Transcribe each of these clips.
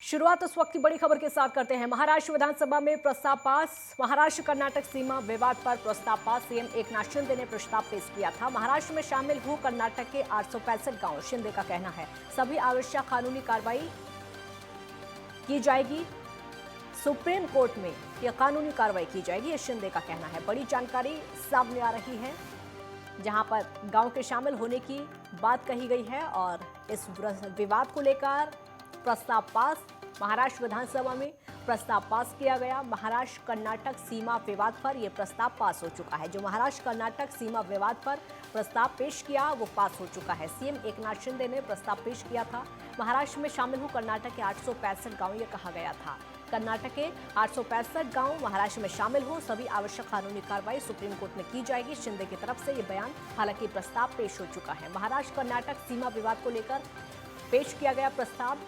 शुरुआत उस वक्त की बड़ी खबर के साथ करते हैं। महाराष्ट्र विधानसभा में प्रस्ताव पास। महाराष्ट्र कर्नाटक सीमा विवाद पर प्रस्ताव पास। सीएम एकनाथ शिंदे ने प्रस्ताव पेश किया था। महाराष्ट्र में शामिल हो कर्नाटक के 865 गांव। शिंदे का कहना है सभी आवश्यक कानूनी कार्रवाई की जाएगी। सुप्रीम कोर्ट में यह कानूनी कार्रवाई की जाएगी, यह शिंदे का कहना है। बड़ी जानकारी सामने आ रही है जहां पर गांव के शामिल होने की बात कही गई है और इस विवाद को लेकर प्रस्ताव पास। महाराष्ट्र विधानसभा में प्रस्ताव पास किया गया। महाराष्ट्र कर्नाटक सीमा विवाद पर यह प्रस्ताव पास हो चुका है। जो महाराष्ट्र कर्नाटक सीमा विवाद पर प्रस्ताव पेश किया वो पास हो चुका है। सीएम एकनाथ शिंदे ने प्रस्ताव पेश किया था। महाराष्ट्र में शामिल हो कर्नाटक के 865 गांव, ये कहा गया था। कर्नाटक के 865 गांव महाराष्ट्र में शामिल हो, सभी आवश्यक कानूनी कार्रवाई सुप्रीम कोर्ट में की जाएगी। शिंदे की तरफ से यह बयान, हालांकि प्रस्ताव पेश हो चुका है। महाराष्ट्र कर्नाटक सीमा विवाद को लेकर पेश किया गया प्रस्ताव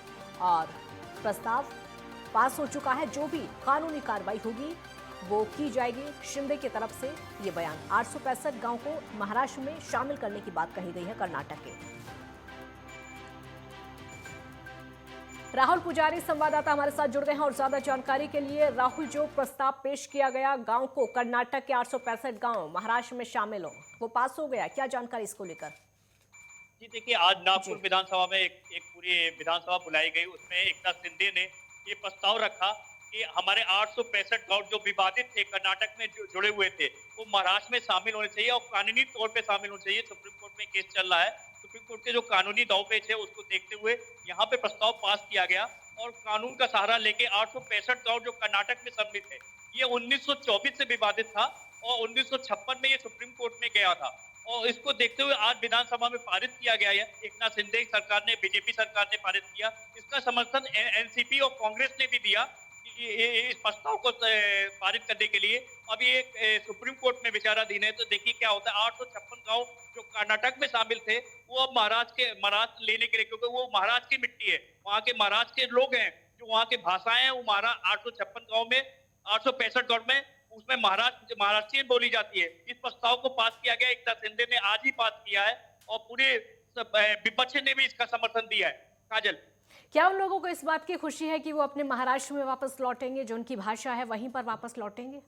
और प्रस्ताव पास हो चुका है। जो भी कानूनी कार्रवाई होगी वो की जाएगी। शिंदे की तरफ से ये बयान 865 गांव को महाराष्ट्र में शामिल करने की बात कही गई है कर्नाटक के। राहुल पुजारी संवाददाता हमारे साथ जुड़ गए हैं और ज्यादा जानकारी के लिए। राहुल, जो प्रस्ताव पेश किया गया गांव को, कर्नाटक के 865 गांव महाराष्ट्र में शामिल हो, वो पास हो गया, क्या जानकारी इसको लेकर? जी देखिए, आज नागपुर विधानसभा में एक पूरी विधानसभा बुलाई गई। उसमें एकनाथ शिंदे ने ये प्रस्ताव रखा कि हमारे 865 गांव जो विवादित थे, कर्नाटक में जो जुड़े हुए थे, वो महाराष्ट्र में शामिल होने चाहिए और कानूनी तौर पे शामिल होने चाहिए। सुप्रीम कोर्ट में केस चल रहा है। सुप्रीम कोर्ट के जो कानूनी दावपेच है उसको देखते हुए यहाँ पे प्रस्ताव पास किया गया और कानून का सहारा लेके 865 गांव जो कर्नाटक में सम्मिलित है, ये 1924 से विवादित था और 1956 में ये सुप्रीम कोर्ट में गया था। और इसको देखते हुए आज विधानसभा में पारित किया गया है। एकनाथ शिंदे सरकार ने, बीजेपी सरकार ने पारित किया। इसका समर्थन एनसीपी और कांग्रेस ने भी दिया कि इस प्रस्ताव को पारित करने के लिए। अब ये सुप्रीम कोर्ट में विचाराधीन है, तो देखिए क्या होता है। 856 गांव जो कर्नाटक में शामिल थे वो अब महाराष्ट्र लेने के लिए, क्योंकि वो महाराष्ट्र की मिट्टी है, वहाँ के महाराष्ट्र के लोग हैं, जो वहाँ के भाषाएं हैं वो 856 गाँव में, 865 गाँव में, उसमें महाराष्ट्रीयन बोली जाती है। इस प्रस्ताव को पास किया गया, एकनाथ शिंदे ने आज ही पास किया है और पूरे विपक्ष ने भी इसका समर्थन दिया है। काजल, क्या उन लोगों को इस बात की खुशी है कि वो अपने महाराष्ट्र में वापस लौटेंगे, जो उनकी भाषा है वहीं पर वापस लौटेंगे?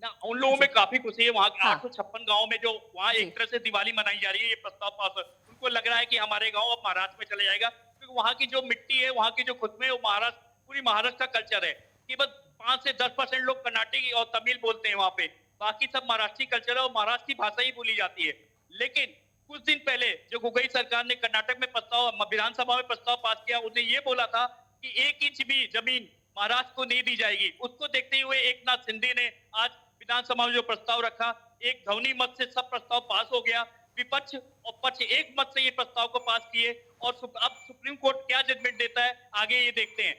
ना, उन लोगों में काफी खुशी है। वहाँ के हाँ। 856 गाँव में जो वहाँ एक तरह से दिवाली मनाई जा रही है, ये प्रस्ताव पास। उनको लग रहा है कि हमारे गाँव अब महाराष्ट्र में चला जाएगा, क्योंकि वहाँ की जो मिट्टी है, वहाँ की जो खुद में, वो महाराष्ट्र, पूरी महाराष्ट्र का कल्चर है। केवल 5 से 10% लोग कर्नाटकी और तमिल बोलते हैं वहाँ पे, बाकी सब महाराष्ट्री कल्चर है और महाराष्ट्र की भाषा ही बोली जाती है। लेकिन कुछ दिन पहले जो गोगोई सरकार ने कर्नाटक में विधानसभा में प्रस्ताव पास किया, उसने ये बोला था कि 1 इंच भी जमीन महाराष्ट्र को नहीं दी जाएगी। उसको देखते हुए एकनाथ शिंदे ने आज विधानसभा में जो प्रस्ताव रखा, एक ध्वनि मत से सब प्रस्ताव पास हो गया। विपक्ष और पक्ष एक मत से ये प्रस्ताव को पास किए और अब सुप्रीम कोर्ट क्या जजमेंट देता है आगे ये देखते हैं।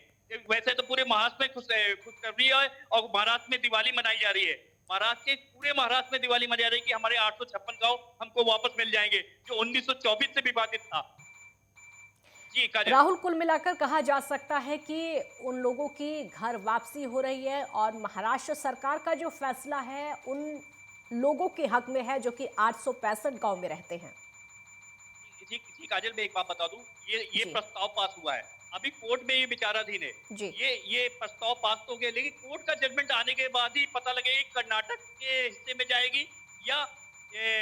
वैसे तो पूरे महाराष्ट्र में खुशखबरी है और महाराष्ट्र में दिवाली मनाई जा रही है। पूरे महाराष्ट्र में दिवाली मनाई जा रही है कि हमारे 856 गांव हमको वापस मिल जाएंगे, जो 1924 से विवादित था। जी राहुल, कुल मिलाकर कहा जा सकता है कि उन लोगों की घर वापसी हो रही है और महाराष्ट्र सरकार का जो फैसला है उन लोगों के हक में है जो कि 865 गांव में रहते हैं। जी काजल, मैं एक बात बता दूं, ये प्रस्ताव पास हुआ है, अभी कोर्ट में ये विचाराधीन है। ये प्रस्ताव पास तो हो गया, लेकिन कोर्ट का जजमेंट आने के बाद ही पता लगेगा कर्नाटक के हिस्से में जाएगी या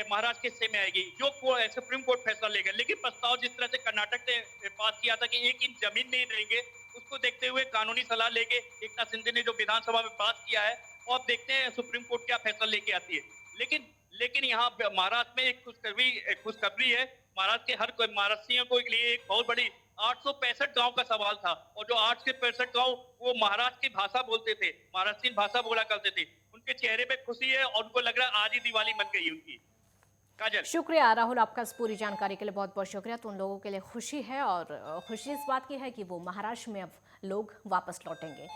महाराष्ट्र के हिस्से में आएगी, जो सुप्रीम कोर्ट फैसला लेगा। लेकिन प्रस्ताव जिस तरह से कर्नाटक ने पास किया था कि 1 इंच जमीन नहीं देंगे, उसको देखते हुए कानूनी सलाह लेके एकनाथ शिंदे ने जो विधानसभा में पास किया है, और अब देखते हैं सुप्रीम कोर्ट क्या फैसला लेके आती है। लेकिन यहाँ महाराष्ट्र में एक खुशखबरी है। महाराष्ट्र के हर कोई महाराष्ट्रियों को लिए एक बहुत बड़ी 865 गांव का सवाल था, और जो 865 गांव वो महाराष्ट्र की भाषा बोलते थे, महाराष्ट्रीयन भाषा बोला करते थे, उनके चेहरे पे खुशी है और उनको लग रहा है आज ही दिवाली मन गई उनकी। काजल, शुक्रिया राहुल, आपका इस पूरी जानकारी के लिए बहुत बहुत शुक्रिया। तो उन लोगों के लिए खुशी है और खुशी इस बात की है कि वो महाराष्ट्र में अब लोग वापस लौटेंगे।